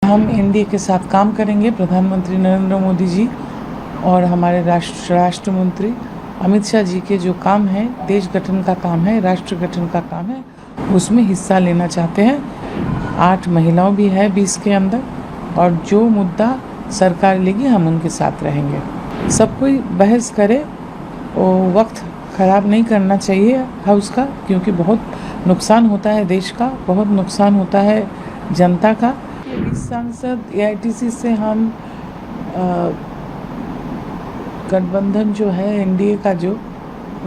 हम एनडीए के साथ काम करेंगे। प्रधानमंत्री नरेंद्र मोदी जी और हमारे राष्ट्र मंत्री अमित शाह जी के जो काम है, देश गठन का काम है, राष्ट्र गठन का काम है, उसमें हिस्सा लेना चाहते हैं। 8 महिलाओं भी है 20 के अंदर, और जो मुद्दा सरकार लेगी हम उनके साथ रहेंगे। सब कोई बहस करे, वो वक्त ख़राब नहीं करना चाहिए हाउस का, क्योंकि बहुत नुकसान होता है देश का, बहुत नुकसान होता है जनता का। 20 सांसद एआईटीसी से हम गठबंधन जो है एनडीए का, जो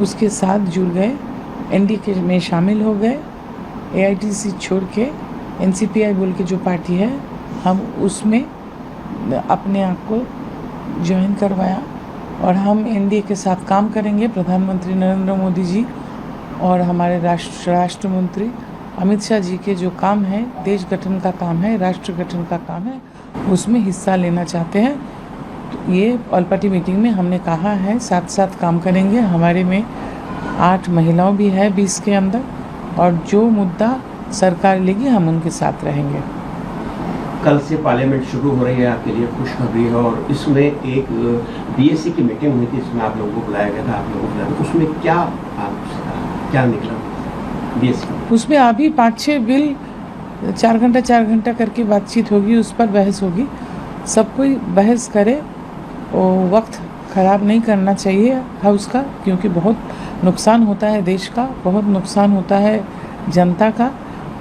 उसके साथ जुड़ गए, एनडीए के में शामिल हो गए। एआईटीसी छोड़ के एनसीपीआई बोल के जो पार्टी है, हम उसमें अपने आप को ज्वाइन करवाया, और हम एनडीए के साथ काम करेंगे। प्रधानमंत्री नरेंद्र मोदी जी और हमारे राष्ट्र मंत्री अमित शाह जी के जो काम है, देश गठन का काम है, राष्ट्र गठन का काम है, उसमें हिस्सा लेना चाहते हैं। तो ये ऑल पार्टी मीटिंग में हमने कहा है साथ साथ काम करेंगे। हमारे में 8 महिलाओं भी है 20 के अंदर, और जो मुद्दा सरकार लेगी हम उनके साथ रहेंगे। कल से पार्लियामेंट शुरू हो रही है, आपके लिए खुशखबरी है, और इसमें एक बीएससी की मीटिंग हुई थी, इसमें आप लोगों को बुलाया गया था, आप लोगों को बुलाया था, उसमें क्या निकला बीएससी? उसमें अभी 5-6 बिल 4 घंटा करके बातचीत होगी, उस पर बहस होगी। सब कोई बहस करे, वो वक्त ख़राब नहीं करना चाहिए हाउस का, क्योंकि बहुत नुकसान होता है देश का, बहुत नुकसान होता है जनता का,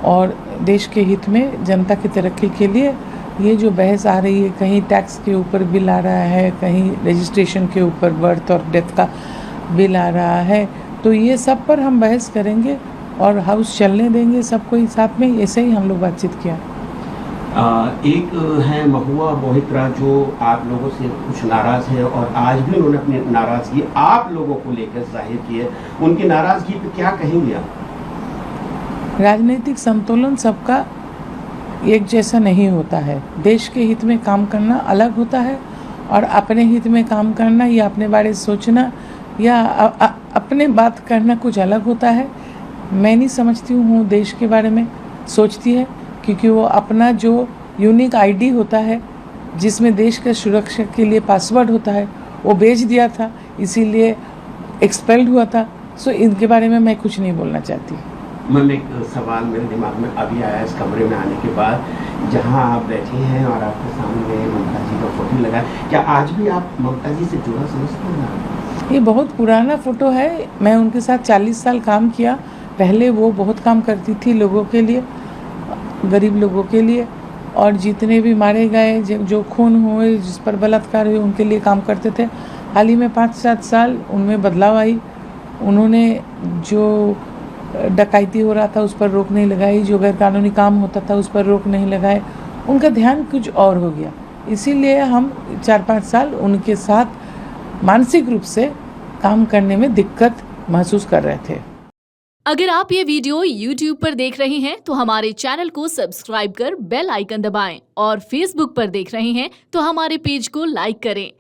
और देश के हित में जनता की तरक्की के लिए ये जो बहस आ रही है, कहीं टैक्स के ऊपर बिल आ रहा है, कहीं रजिस्ट्रेशन के ऊपर बर्थ और डेथ का बिल आ रहा है, तो ये सब पर हम बहस करेंगे और हाउस चलने देंगे सबको ही साथ में। ऐसे ही हम लोग बातचीत किया। एक है महुआ मोहित्रा, जो आप लोगों से कुछ नाराज है, और आज भी उन्होंने अपनी नाराजगी आप लोगों को लेकर जाहिर की है। उनकी नाराजगी पे क्या कहेंगे आप? राजनीतिक संतुलन सबका एक जैसा नहीं होता है। देश के हित में काम करना अलग होता है, और अपने हित में काम करना या अपने बारे में सोचना या अपने बात करना कुछ अलग होता है। मैं नहीं समझती हूँ देश के बारे में सोचती है, क्योंकि वो अपना जो यूनिक आईडी होता है, जिसमें देश के सुरक्षा के लिए पासवर्ड होता है, वो बेच दिया था, इसीलिए एक्सपेल्ड हुआ था। सो इनके बारे में मैं कुछ नहीं बोलना चाहती। मैम, एक सवाल मेरे दिमाग में अभी आया इस कमरे में आने के बाद, जहां आप बैठे हैं और आपके सामने ममता जी का फोटो लगा, क्या आज भी आप ममता जी से जुड़ा समझते हैं? ये बहुत पुराना फ़ोटो है। मैं उनके साथ 40 साल काम किया। पहले वो बहुत काम करती थी लोगों के लिए, गरीब लोगों के लिए, और जितने भी मारे गए, जो खून हुए, जिस पर बलात्कार हुए, उनके लिए काम करते थे। हाल ही में 5-7 साल उनमें बदलाव आई। उन्होंने जो डकैती हो रहा था उस पर रोक नहीं लगाई, जो गैरकानूनी काम होता था उस पर रोक नहीं लगाए। उनका ध्यान कुछ और हो गया, इसीलिए हम 4-5 साल उनके साथ मानसिक रूप से काम करने में दिक्कत महसूस कर रहे थे। अगर आप ये वीडियो YouTube पर देख रहे हैं तो हमारे चैनल को सब्सक्राइब कर बेल आइकन दबाएं, और Facebook पर देख रहे हैं तो हमारे पेज को लाइक करें।